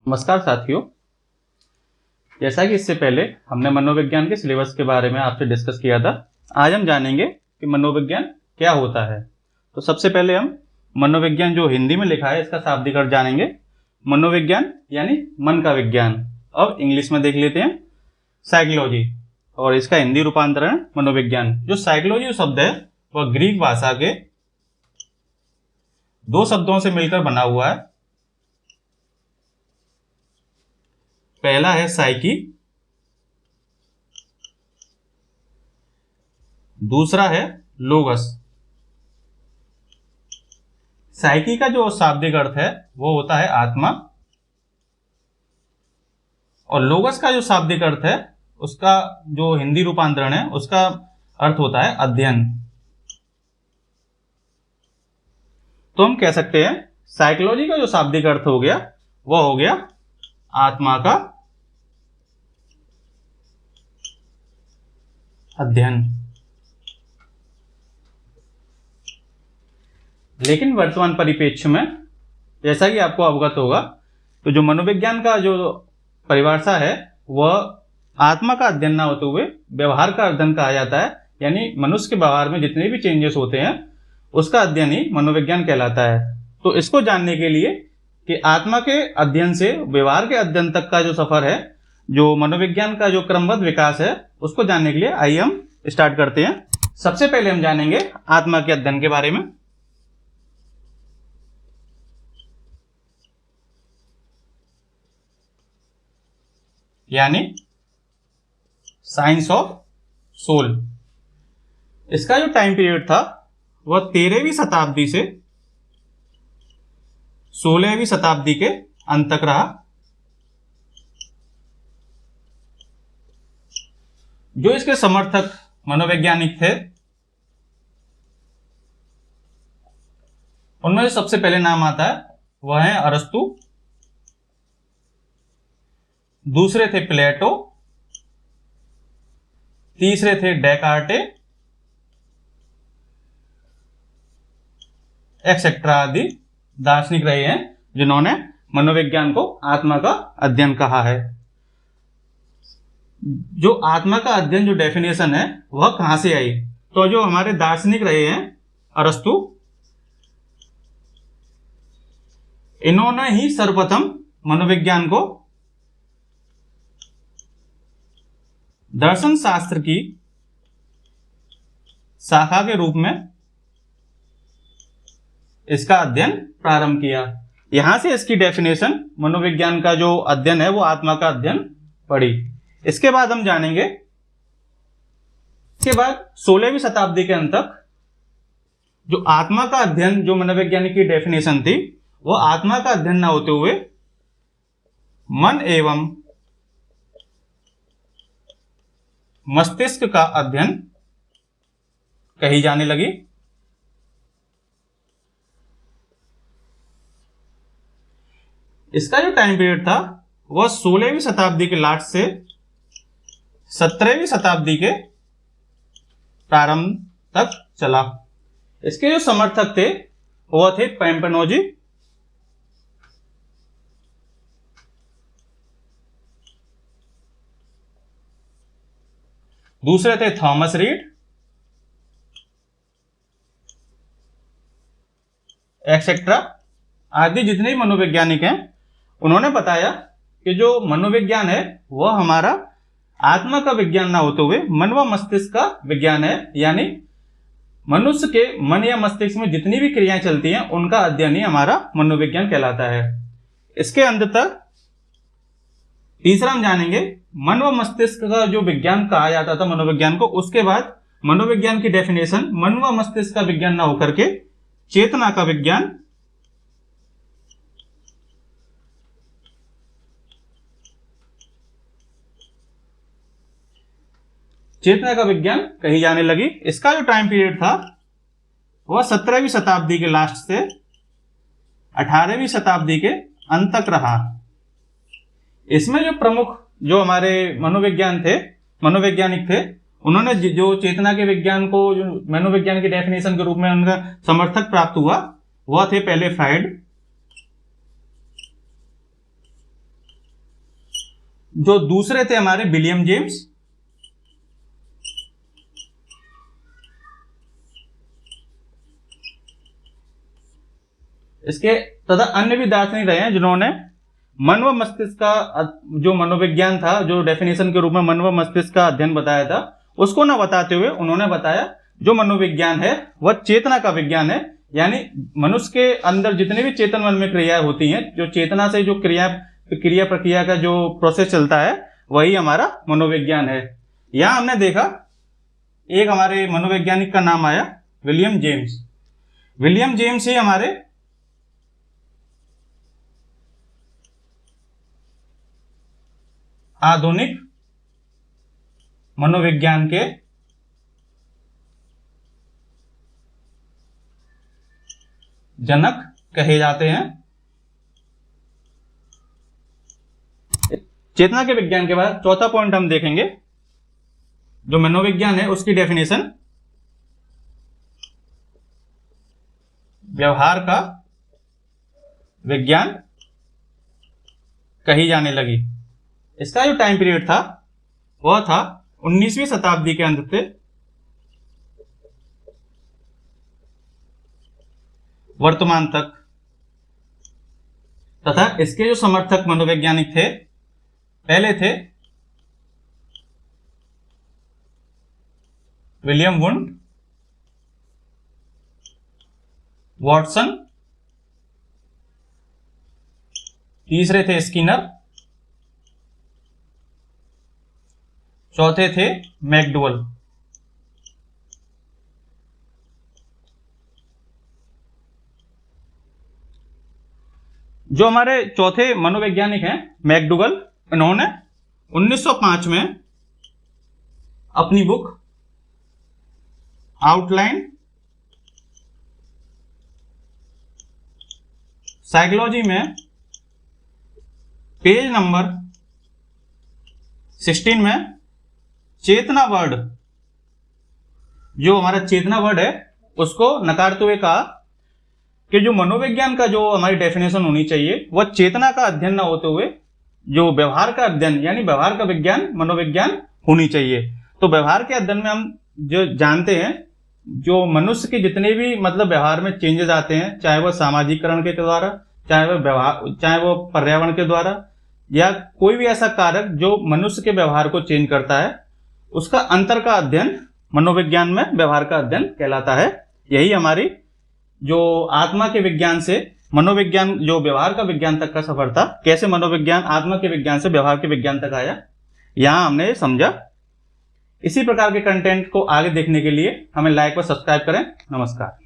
नमस्कार साथियों। जैसा कि इससे पहले हमने मनोविज्ञान के सिलेबस के बारे में आपसे डिस्कस किया था, आज हम जानेंगे कि मनोविज्ञान क्या होता है। तो सबसे पहले हम मनोविज्ञान जो हिंदी में लिखा है इसका शाब्दिक अर्थ जानेंगे। मनोविज्ञान यानी मन का विज्ञान। अब इंग्लिश में देख लेते हैं साइकोलॉजी, और इसका हिंदी रूपांतरण मनोविज्ञान। जो साइकोलॉजी शब्द है वह ग्रीक भाषा के दो शब्दों से मिलकर बना हुआ है। पहला है साइकी, दूसरा है लोगस। साइकी का जो शाब्दिक अर्थ है वो होता है आत्मा, और लोगस का जो शाब्दिक अर्थ है उसका जो हिंदी रूपांतरण है उसका अर्थ होता है अध्ययन। तो हम कह सकते हैं साइकोलॉजी का जो शाब्दिक अर्थ हो गया वह हो गया आत्मा का अध्ययन। लेकिन वर्तमान परिप्रेक्ष्य में जैसा कि आपको अवगत होगा, तो जो मनोविज्ञान का जो परिभाषा है वह आत्मा का अध्ययन ना होते हुए व्यवहार का अध्ययन कहा जाता है। यानी मनुष्य के व्यवहार में जितने भी चेंजेस होते हैं उसका अध्ययन ही मनोविज्ञान कहलाता है। तो इसको जानने के लिए कि आत्मा के अध्ययन से व्यवहार के अध्ययन तक का जो सफर है, जो मनोविज्ञान का जो क्रमबद्ध विकास है, उसको जानने के लिए आइए हम स्टार्ट करते हैं। सबसे पहले हम जानेंगे आत्मा के अध्ययन के बारे में। यानी साइंस ऑफ सोल। इसका जो टाइम पीरियड था वह 13वीं शताब्दी से 16वीं शताब्दी के अंत तक रहा। जो इसके समर्थक मनोवैज्ञानिक थे उनमें जो सबसे पहले नाम आता है वह है अरस्तु, दूसरे थे प्लेटो, तीसरे थे डेकार्टे, एक्सेट्रा आदि दार्शनिक रहे हैं जिन्होंने मनोविज्ञान को आत्मा का अध्ययन कहा है। जो आत्मा का अध्ययन जो डेफिनेशन है वह कहां से आई, तो जो हमारे दार्शनिक रहे हैं अरस्तु, इन्होंने ही सर्वप्रथम मनोविज्ञान को दर्शन शास्त्र की शाखा के रूप में इसका अध्ययन प्रारंभ किया। यहां से इसकी डेफिनेशन मनोविज्ञान का जो अध्ययन है वो आत्मा का अध्ययन पड़ी। इसके बाद हम जानेंगे, इसके बाद 16वीं शताब्दी के अंत तक जो आत्मा का अध्ययन जो मनोवैज्ञानिक की डेफिनेशन थी वो आत्मा का अध्ययन ना होते हुए मन एवं मस्तिष्क का अध्ययन कही जाने लगी। इसका जो टाइम पीरियड था वह 16वीं शताब्दी के लास्ट से 17वीं शताब्दी के प्रारंभ तक चला। इसके जो समर्थक थे वह थे पैम्पनोजी, दूसरे थे थॉमस रीड, एक्सेट्रा आदि जितने भी मनोवैज्ञानिक हैं उन्होंने बताया कि जो मनोविज्ञान है वह हमारा आत्मा का विज्ञान ना होते हुए मन व मस्तिष्क का विज्ञान है। यानी मनुष्य के मन या मस्तिष्क में जितनी भी क्रियाएं चलती हैं उनका अध्ययन ही हमारा मनोविज्ञान कहलाता है। इसके अंत तक तीसरा हम जानेंगे मन व मस्तिष्क का जो विज्ञान कहा जाता था मनोविज्ञान को, उसके बाद मनोविज्ञान की डेफिनेशन मन व मस्तिष्क का विज्ञान ना होकर के चेतना का विज्ञान, चेतना का विज्ञान कही जाने लगी। इसका जो टाइम पीरियड था वह 17वीं शताब्दी के लास्ट से 18वीं शताब्दी के अंत तक रहा। इसमें जो प्रमुख जो हमारे मनोवैज्ञानिक थे उन्होंने जो चेतना के विज्ञान को जो मनोविज्ञान की डेफिनेशन के रूप में उनका समर्थक प्राप्त हुआ वह थे पहले फ्राइड, जो दूसरे थे हमारे विलियम जेम्स, इसके तथा अन्य भी दार्शनिक रहे हैं जिन्होंने मन व मस्तिष्क का जो मनोविज्ञान था, जो डेफिनेशन के रूप में मन व मस्तिष्क का अध्ययन बताया था, उसको ना बताते हुए उन्होंने बताया जो मनोविज्ञान है वह चेतना का विज्ञान है। यानी मनुष्य के अंदर जितने भी चेतन मन में क्रियाएं होती हैं, जो चेतना से जो क्रिया प्रक्रिया का जो प्रोसेस चलता है, वही हमारा मनोविज्ञान है। यहां हमने देखा एक हमारे मनोवैज्ञानिक का नाम आया विलियम जेम्स। विलियम जेम्स ही हमारे आधुनिक मनोविज्ञान के जनक कहे जाते हैं। चेतना के विज्ञान के बाद चौथा पॉइंट हम देखेंगे, जो मनोविज्ञान है उसकी डेफिनेशन व्यवहार का विज्ञान कही जाने लगी। इसका जो टाइम पीरियड था वह था 19वीं शताब्दी के अंत से वर्तमान तक, तथा इसके जो समर्थक मनोवैज्ञानिक थे, पहले थे विलियम वुंड, वॉटसन, तीसरे थे स्किनर, चौथे थे मैकडुअल। जो हमारे चौथे मनोवैज्ञानिक हैं मैकडुगल, इन्होंने 1905 में अपनी बुक आउटलाइन साइकोलॉजी में पेज नंबर 16 में चेतना वर्ड, जो हमारा चेतना वर्ड है, उसको नकारते हुए कहा कि जो मनोविज्ञान का जो हमारी डेफिनेशन होनी चाहिए वह चेतना का अध्ययन ना होते हुए जो व्यवहार का अध्ययन, यानी व्यवहार का विज्ञान, मनोविज्ञान होनी चाहिए। तो व्यवहार के अध्ययन में हम जो जानते हैं, जो मनुष्य के जितने भी मतलब व्यवहार में चेंजेस आते हैं, चाहे वह सामाजिकरण के द्वारा, चाहे वो पर्यावरण के द्वारा, या कोई भी ऐसा कारक जो मनुष्य के व्यवहार को चेंज करता है, उसका अंतर का अध्ययन मनोविज्ञान में व्यवहार का अध्ययन कहलाता है। यही हमारी जो आत्मा के विज्ञान से मनोविज्ञान, जो व्यवहार का विज्ञान तक का सफर था, कैसे मनोविज्ञान आत्मा के विज्ञान से व्यवहार के विज्ञान तक आया, यहां हमने समझा। इसी प्रकार के कंटेंट को आगे देखने के लिए हमें लाइक व सब्सक्राइब करें। नमस्कार।